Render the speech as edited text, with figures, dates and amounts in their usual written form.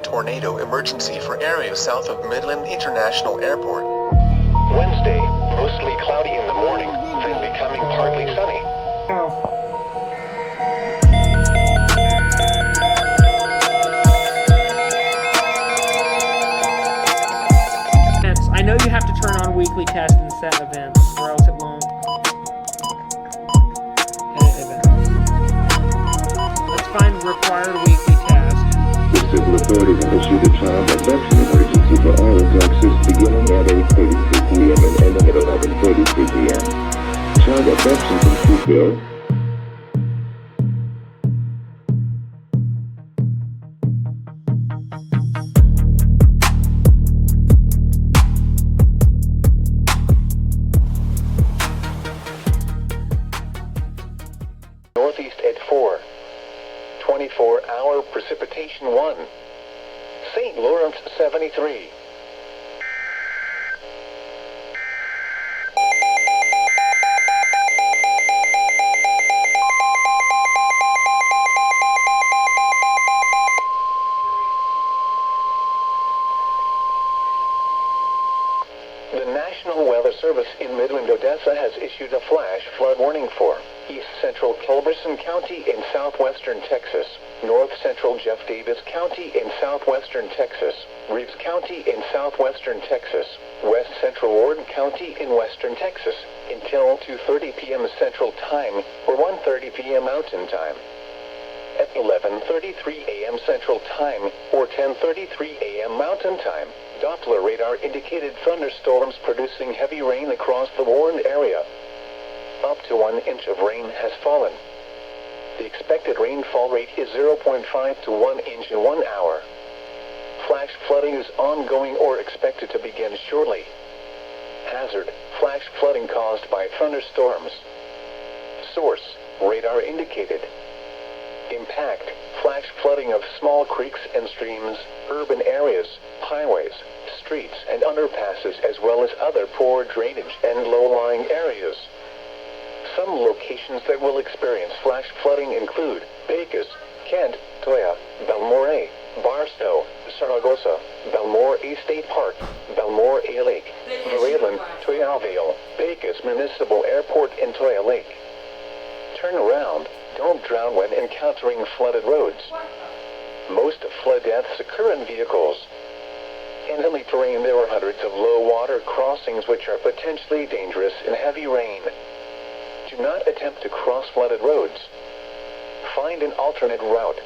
tornado emergency for areas south of Midland International Airport. Wednesday, mostly cloudy in the morning, then becoming partly sunny. I know you have to turn on weekly test and set events, or else it won't. Edit events. Let's find required weekly task. The civil authorities have issued a child abduction emergency for all in Texas beginning at 8:33 p.m. and ending at 11:33 p.m. Child abduction from Troopville. Northeast at 4. 24-hour precipitation 1. St. Lawrence 73. The National Weather Service in Midland, Odessa has issued a flash flood warning for East Central Culberson County in southwestern Texas, North Central Jeff Davis County in southwestern Texas, Reeves County in southwestern Texas, West Central Ward County in western Texas, until 2:30 p.m. Central Time or 1:30 p.m. Mountain Time. At 11:33 a.m. Central Time or 10:33 a.m. Mountain Time, Doppler radar indicated thunderstorms producing heavy rain across the warned area. Up to 1 inch of rain has fallen. The expected rainfall rate is 0.5 to 1 inch in 1 hour. Flash flooding is ongoing or expected to begin shortly. Hazard: flash flooding caused by thunderstorms. Source: radar indicated. Impact: flash flooding of small creeks and streams, urban areas, highways, streets and underpasses, as well as other poor drainage and low-lying areas. Some locations that will experience flash flooding include Pecos, Kent, Toya, Belmore, Barstow, Saragossa, Belmore A State Park, Belmore A Lake, Varayland, Toyavale, Pecos Municipal Airport and Toya Lake. Turn around. Don't drown when encountering flooded roads. Most flood deaths occur in vehicles. In hilly terrain, there are hundreds of low-water crossings which are potentially dangerous in heavy rain. Do not attempt to cross flooded roads. Find an alternate route.